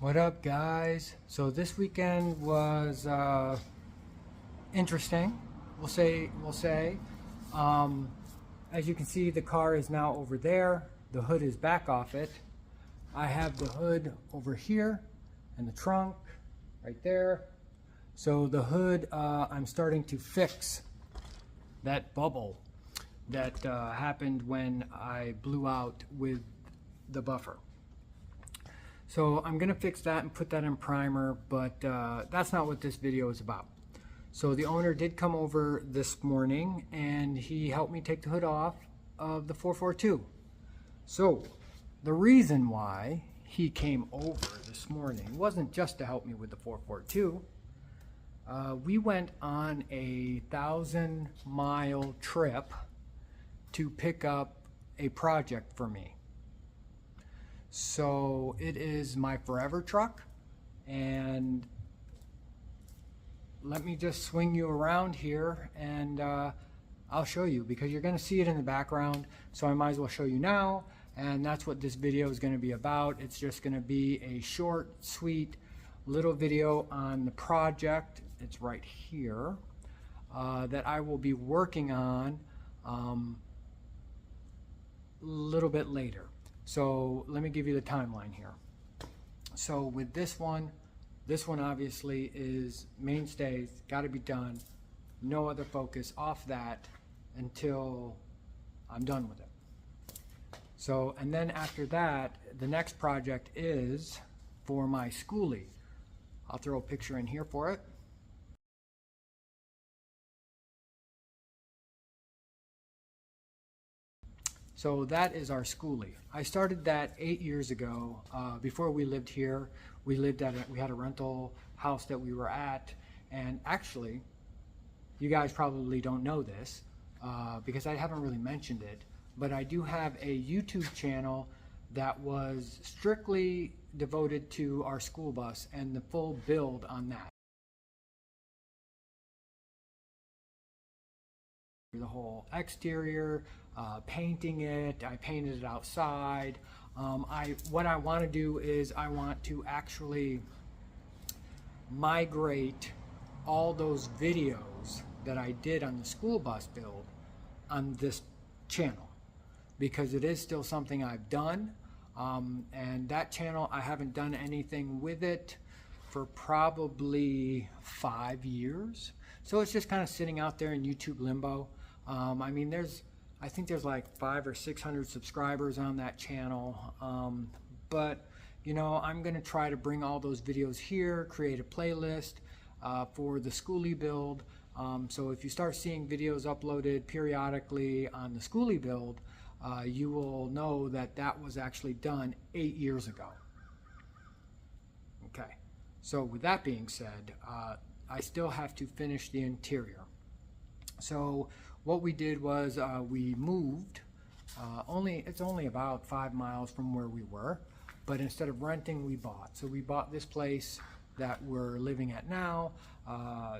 What up, guys? So this weekend was interesting. We'll say. As you can see, the car is now over there. The hood is back off it. I have the hood over here and the trunk right there. So the hood, I'm starting to fix that bubble that happened when I blew out with the buffer. So I'm gonna fix that and put that in primer, but that's not what this video is about. So the owner did come over this morning and he helped me take the hood off of the 442. So the reason why he came over this morning wasn't just to help me with the 442. We went on a 1,000-mile trip to pick up a project for me. So it is my forever truck, and let me just swing you around here and I'll show you, because you're going to see it in the background, so I might as well show you now. And that's what this video is going to be about. It's just going to be a short, sweet little video on the project. It's right here that I will be working on a little bit later. So let me give you the timeline here. So with this one obviously is mainstays, got to be done. No other focus off that until I'm done with it. So, and then after that, the next project is for my Skoolie. I'll throw a picture in here for it. So that is our Skoolie. I started that 8 years ago. Before we lived here, we had a rental house that we were at, and actually, you guys probably don't know this because I haven't really mentioned it, but I do have a YouTube channel that was strictly devoted to our school bus and the full build on that. The whole exterior, painting it, I painted it outside. What I want to do is I want to actually migrate all those videos that I did on the school bus build on this channel, because it is still something I've done, and that channel, I haven't done anything with it for probably 5 years. So it's just kind of sitting out there in YouTube limbo. I mean, I think there's like 500 or 600 subscribers on that channel, but you know, I'm gonna try to bring all those videos here, create a playlist for the Skoolie build. So if you start seeing videos uploaded periodically on the Skoolie build, you will know that that was actually done 8 years ago. Okay, so with that being said, I still have to finish the interior. So what we did was we moved, it's only about 5 miles from where we were, but instead of renting, we bought. So we bought this place that we're living at now.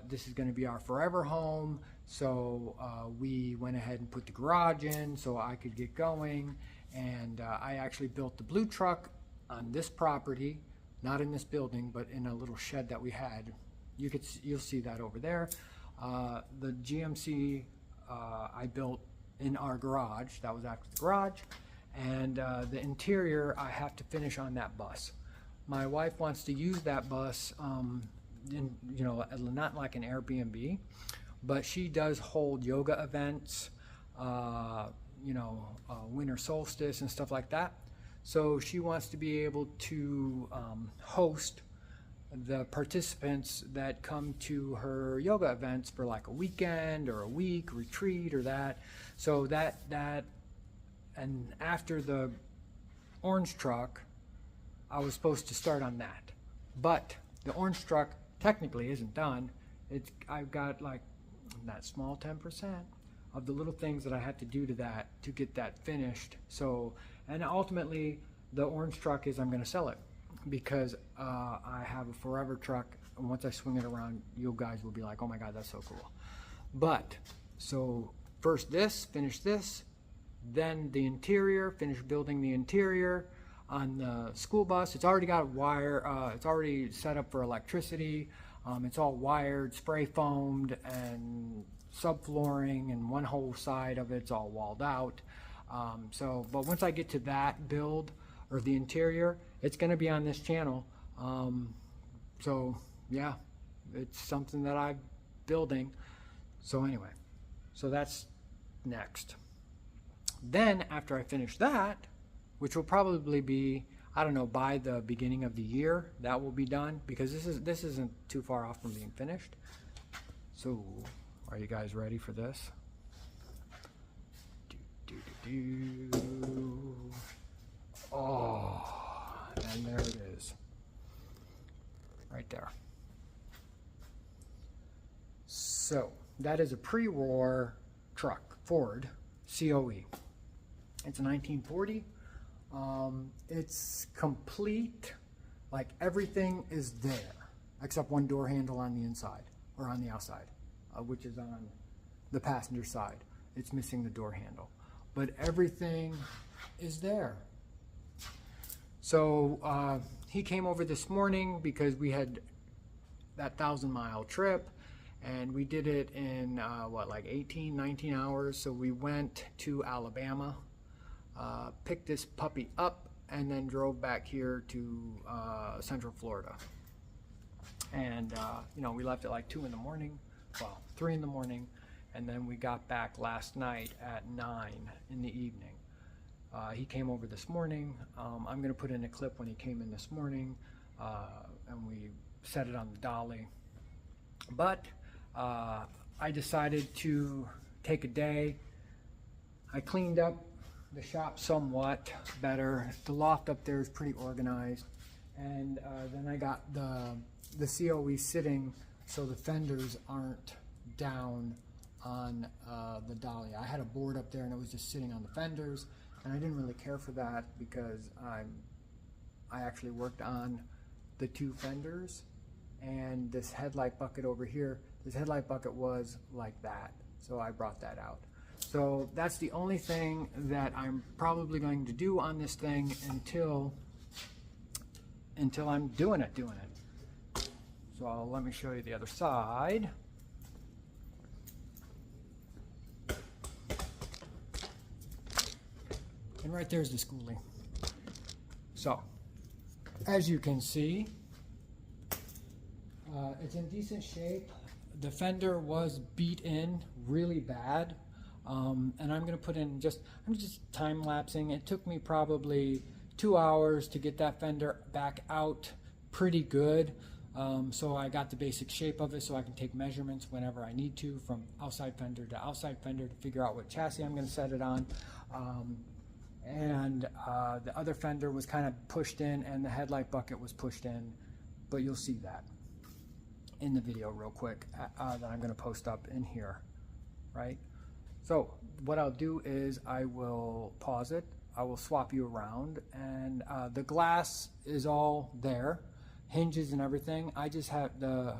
This is going to be our forever home. So we went ahead and put the garage in so I could get going, and I actually built the blue truck on this property, not in this building, but in a little shed that we had. You'll see that over there. The GMC I built in our garage. That was actually the garage, and the interior I have to finish on that bus. My wife wants to use that bus, you know, not like an Airbnb, but she does hold yoga events, you know, winter solstice and stuff like that. So she wants to be able to host the participants that come to her yoga events for like a weekend or a week retreat or that. So that and after the orange truck, I was supposed to start on that, but the orange truck technically isn't done. I've got like that small 10% of the little things that I had to do to that to get that finished. So, and ultimately the orange truck is, I'm going to sell it, because I have a forever truck, and once I swing it around, you guys will be like, oh my god, that's so cool. But so first finish this, then the interior, finish building the interior, on the school bus. It's already got wire, it's already set up for electricity. It's all wired, spray foamed, and subflooring, and one whole side of it's all walled out. But once I get to that build, or the interior, it's going to be on this channel. So yeah, it's something that I'm building. So anyway, so that's next. Then after I finish that, which will probably be, I don't know, by the beginning of the year, that will be done, because this isn't too far off from being finished. So are you guys ready for this? Oh, and there it is, right there. So that is a pre-war truck, Ford COE. It's a 1940. It's complete, like everything is there, except one door handle on the inside, or on the outside, which is on the passenger side. It's missing the door handle, but everything is there. So he came over this morning because we had that 1,000-mile trip, and we did it in like 18, 19 hours. So we went to Alabama, picked this puppy up, and then drove back here to Central Florida. And you know, we left at like 2 in the morning, well, 3 in the morning, and then we got back last night at 9 in the evening. He came over this morning. I'm gonna put in a clip when he came in this morning, and we set it on the dolly. But I decided to take a day. I cleaned up the shop somewhat better. The loft up there is pretty organized, and then I got the COE sitting so the fenders aren't down on the dolly. I had a board up there and it was just sitting on the fenders, and I didn't really care for that because I actually worked on the 2 fenders, and this headlight bucket over here, this headlight bucket was like that, so I brought that out. So that's the only thing that I'm probably going to do on this thing until I'm doing it. So let me show you the other side. And right there's the Skoolie. So as you can see, it's in decent shape. The fender was beat in really bad. And I'm going to put in I'm just time lapsing. It took me probably 2 hours to get that fender back out pretty good. So I got the basic shape of it so I can take measurements whenever I need to, from outside fender to outside fender, to figure out what chassis I'm going to set it on. And the other fender was kind of pushed in, and the headlight bucket was pushed in, but you'll see that in the video real quick that I'm going to post up in here, right? So what I'll do is I will pause it, I will swap you around, and the glass is all there, hinges and everything. I just have the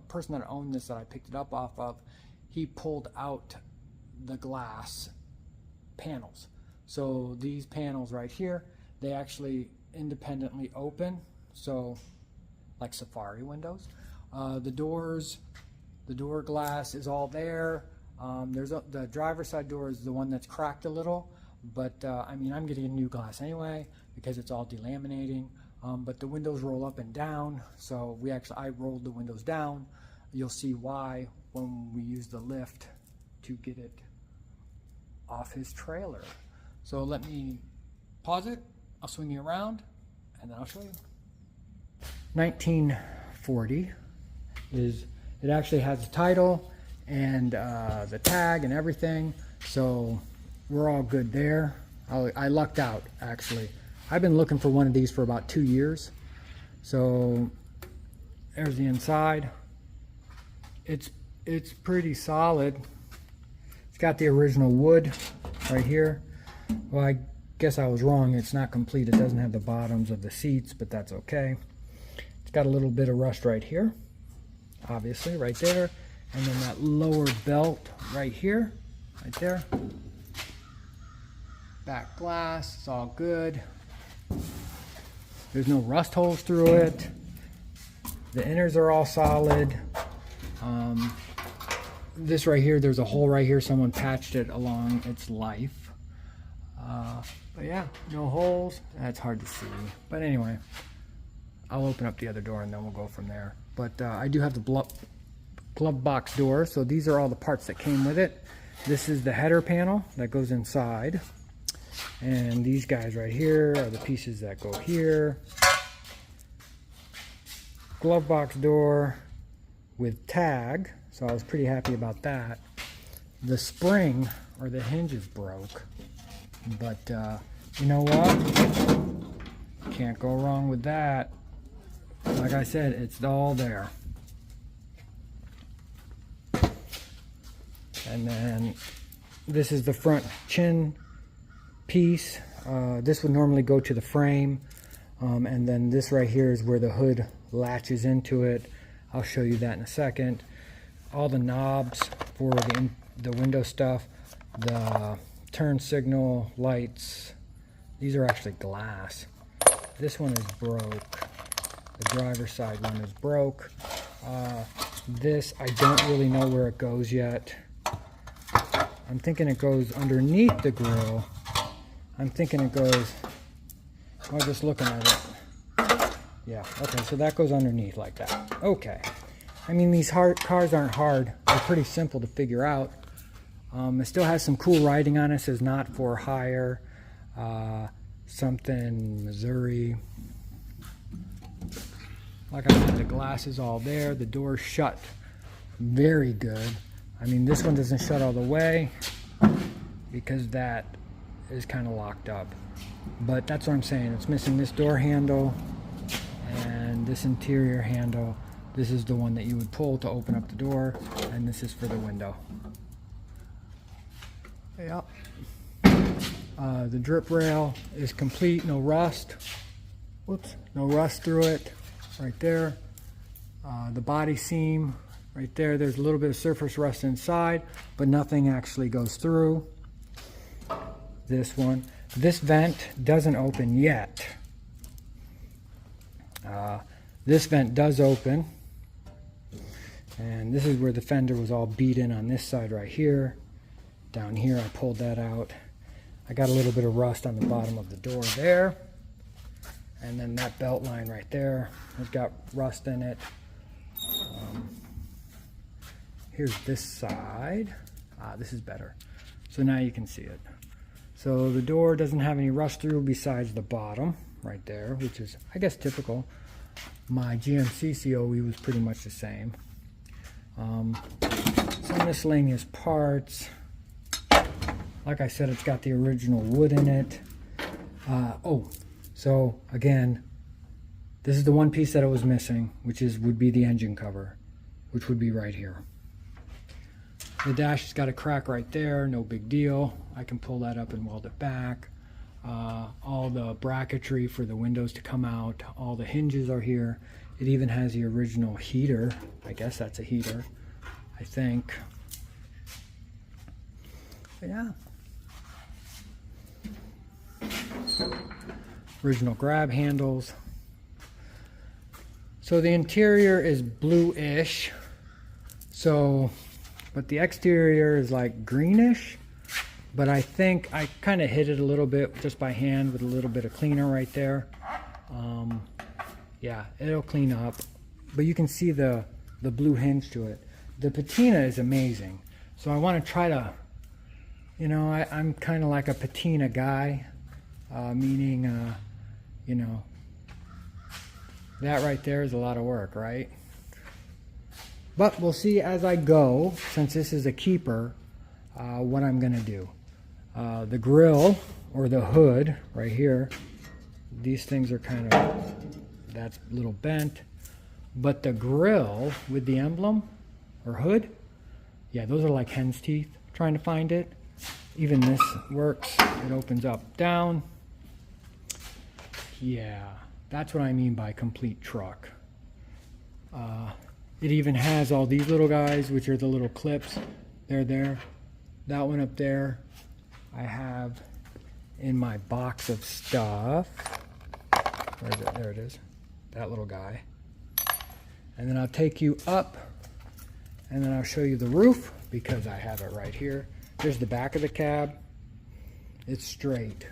person that owned this, that I picked it up off of, he pulled out the glass panels. So these panels right here, they actually independently open, so like Safari windows. The door glass is all there. The driver's side door is the one that's cracked a little, but I mean, I'm getting a new glass anyway because it's all delaminating. But the windows roll up and down, so I rolled the windows down. You'll see why when we use the lift to get it off his trailer. So let me pause it, I'll swing you around, and then I'll show you. 1940 it actually has the title and the tag and everything, so we're all good there. I lucked out, actually. I've been looking for one of these for about 2 years. So there's the inside. It's pretty solid. It's got the original wood right here. Well, I guess I was wrong. It's not complete. It doesn't have the bottoms of the seats, but that's okay. It's got a little bit of rust right here, obviously, right there. And then that lower belt right here, right there. Back glass, it's all good. There's no rust holes through it. The inners are all solid. This right here, there's a hole right here. Someone patched it along its life. But yeah, no holes. That's hard to see. But anyway, I'll open up the other door and then we'll go from there. But I do have the glove box door. So these are all the parts that came with it. This is the header panel that goes inside. And these guys right here are the pieces that go here. Glove box door with tag, so I was pretty happy about that. The spring or the hinges broke, but you know what? Can't go wrong with that. Like I said, it's all there. And then this is the front chin piece. This would normally go to the frame, and then this right here is where the hood latches into it. I'll show you that in a second. All the knobs for the window stuff, the turn signal lights, these are actually glass. This one is broke. The driver's side one is broke. This, I don't really know where it goes yet. I'm thinking it goes underneath the grill. I'm thinking it goes, I'm just looking at it. Yeah, okay, so that goes underneath like that. Okay. I mean, these cars aren't hard. They're pretty simple to figure out. It still has some cool writing on it. It says not for hire, something, Missouri. Like I said, the glass is all there. The door's shut very good. I mean, this one doesn't shut all the way because that is kind of locked up. But that's what I'm saying. It's missing this door handle and this interior handle. This is the one that you would pull to open up the door, and this is for the window. Yep. The drip rail is complete, no rust. Whoops, no rust through it. Right there. The body seam, right there. There's a little bit of surface rust inside, but nothing actually goes through. This one. This vent doesn't open yet. This vent does open. And this is where the fender was all beat in on this side right here. Down here I pulled that out. I got a little bit of rust on the bottom of the door there. And then that belt line right there has got rust in it. Here's this side. This is better. So now you can see it. So the door doesn't have any rust through besides the bottom right there, which is, I guess, typical. My GMC COE was pretty much the same. Some miscellaneous parts. Like I said, it's got the original wood in it. So again, this is the one piece that it was missing, which would be the engine cover, which would be right here. The dash has got a crack right there, no big deal. I can pull that up and weld it back. All the bracketry for the windows to come out, all the hinges are here. It even has the original heater. I guess that's a heater, I think. But yeah. Original grab handles. So the interior is bluish. But the exterior is like greenish. But I think I kind of hit it a little bit just by hand with a little bit of cleaner right there. Yeah, it'll clean up. But you can see the blue hinge to it. The patina is amazing. So I want to try to, you know, I'm kind of like a patina guy. Meaning, you know, that right there is a lot of work, right? But we'll see as I go, since this is a keeper, what I'm going to do. The grill, or the hood, right here, these things are kind of, that's a little bent. But the grill with the emblem, or hood, yeah, those are like hen's teeth, trying to find it. Even this works. It opens up, down. Yeah, that's what I mean by complete truck. It even has all these little guys, which are the little clips. They're there. That one up there, I have in my box of stuff. Where is it? There it is. That little guy. And then I'll take you up, and then I'll show you the roof because I have it right here. There's the back of the cab. It's straight.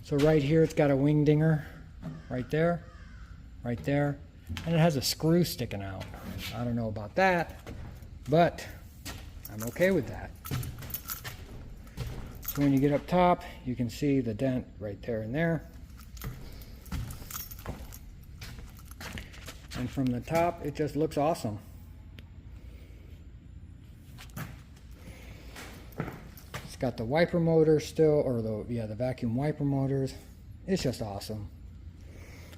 So right here it's got a wing dinger right there, and it has a screw sticking out. I don't know about that, but I'm okay with that. So when you get up top, you can see the dent right there and there. And from the top, it just looks awesome. It's got the wiper motor still, or the vacuum wiper motors. It's just awesome.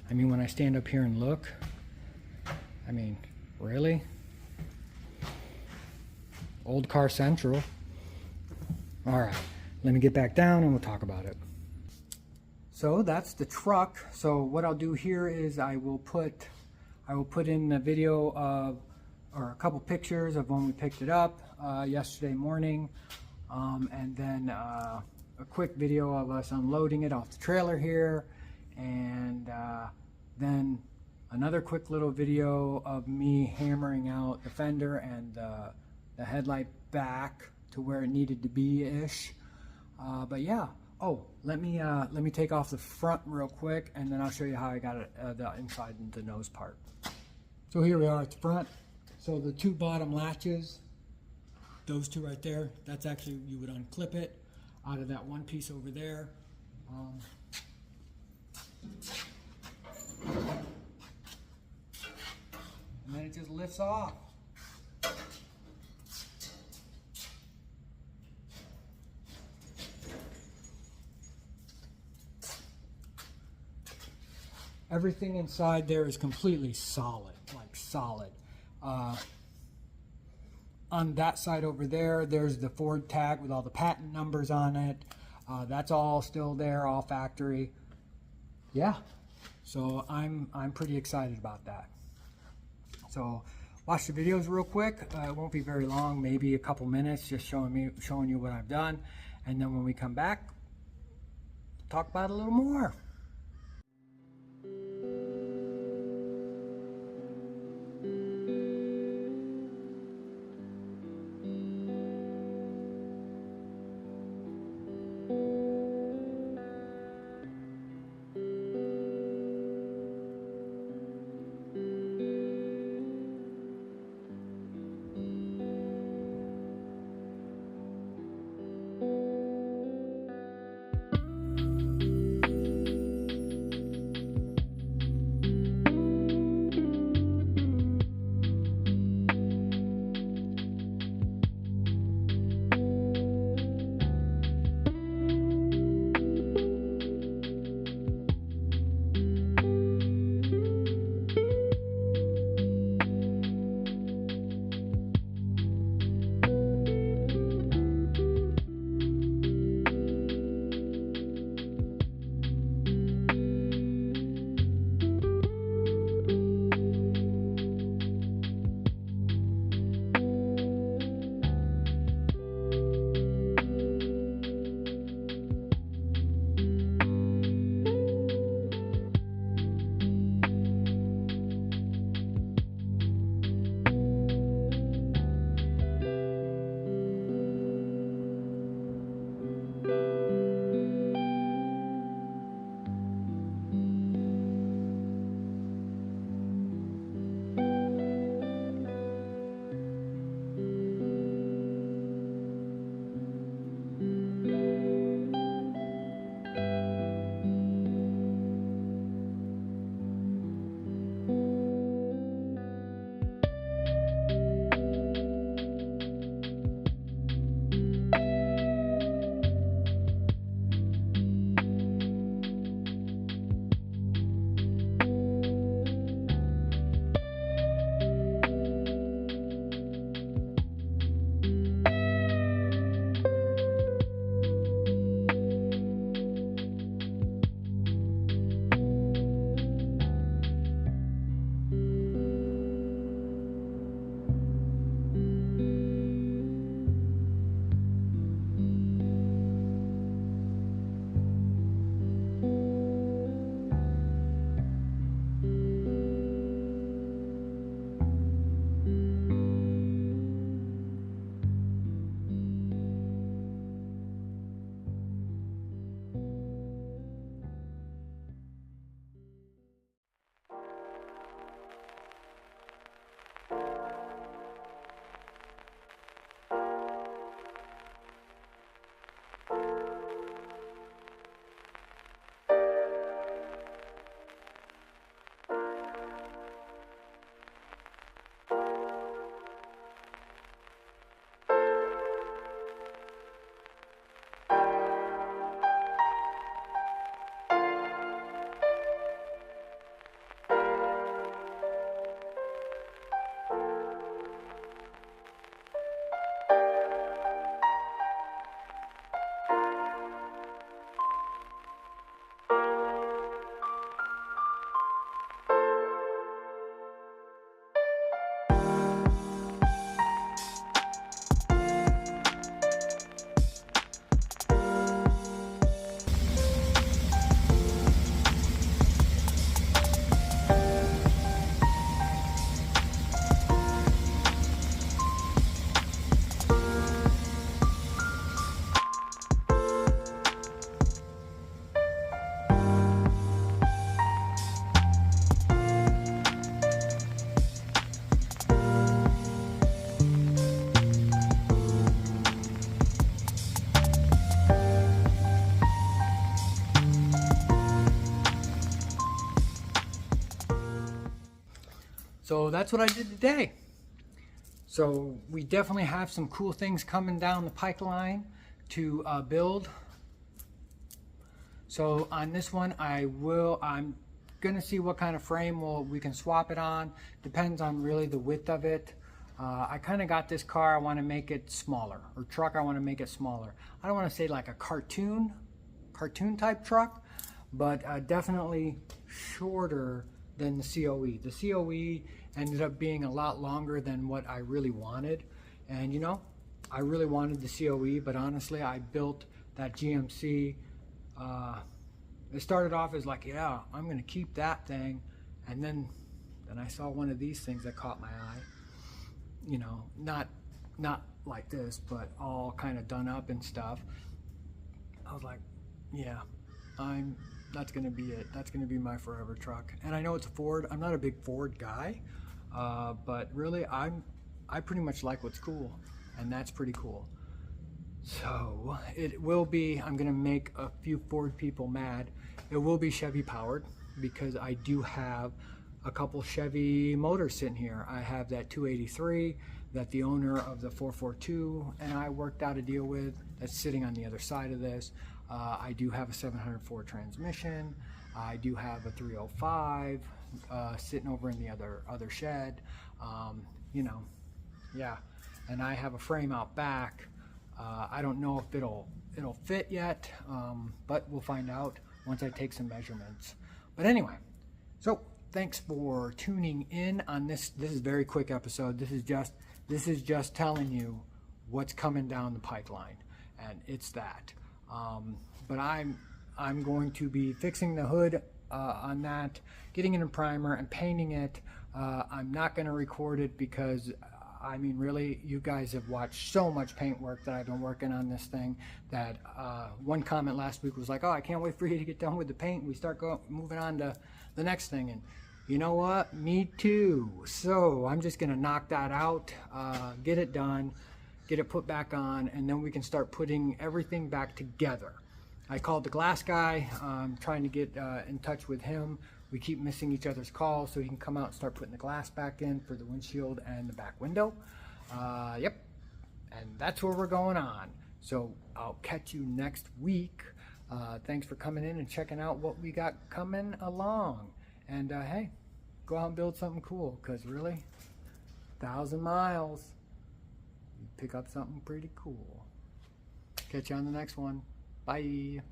I mean, when I stand up here and look, I mean, really? Old Car Central. All right, let me get back down and we'll talk about it. So that's the truck. So what I'll do here is I will put in a video of, or a couple pictures of when we picked it up yesterday morning, and then a quick video of us unloading it off the trailer here, and then another quick little video of me hammering out the fender and the headlight back to where it needed to be-ish. But yeah. Oh, let me take off the front real quick, and then I'll show you how I got it, the inside and the nose part. So here we are at the front. So the two bottom latches, those two right there, that's actually, you would unclip it out of that one piece over there. And then it just lifts off. Everything inside there is completely solid, like solid. On that side over there, there's the Ford tag with all the patent numbers on it. That's all still there, all factory. Yeah, so I'm pretty excited about that. So watch the videos real quick. It won't be very long, maybe a couple minutes, just showing you what I've done. And then when we come back, talk about it a little more. So that's what I did today. So we definitely have some cool things coming down the pipeline to build. So on this one, I'm gonna see what kind of frame we can swap it on. Depends on really the width of it. I kind of got this car, I want to make it smaller, or truck, I want to make it smaller. I don't want to say like a cartoon type truck, but definitely shorter than the COE. The COE ended up being a lot longer than what I really wanted. And you know, I really wanted the COE, but honestly, I built that GMC. It started off as like, yeah, I'm going to keep that thing. And then I saw one of these things that caught my eye. You know, not like this, but all kind of done up and stuff. I was like, yeah, that's gonna be it. That's gonna be my forever truck. And I know it's a Ford. I'm not a big Ford guy, but really, I pretty much like what's cool, and that's pretty cool. So it will be. I'm gonna make a few Ford people mad. It will be Chevy powered because I do have a couple Chevy motors sitting here. I have that 283 that the owner of the 442 and I worked out a deal with that's sitting on the other side of this. I do have a 704 transmission. I do have a 305 sitting over in the other shed. You know, yeah. And I have a frame out back. I don't know if it'll fit yet, but we'll find out once I take some measurements. But anyway, so thanks for tuning in on this. This is a very quick episode. This is just telling you what's coming down the pipeline, and it's that. But I'm going to be fixing the hood on that, getting it in primer and painting it. I'm not going to record it because I mean, really, you guys have watched so much paint work that I've been working on this thing that one comment last week was like, oh, I can't wait for you to get done with the paint. We start moving on to the next thing. And you know what? Me too. So I'm just going to knock that out, get it done, get it put back on, and then we can start putting everything back together. I called the glass guy. I'm trying to get in touch with him. We keep missing each other's calls, so he can come out and start putting the glass back in for the windshield and the back window. Yep, and that's where we're going on. So I'll catch you next week. Thanks for coming in and checking out what we got coming along. And hey, go out and build something cool, because really, 1,000 miles, you pick up something pretty cool. Catch you on the next one. Bye.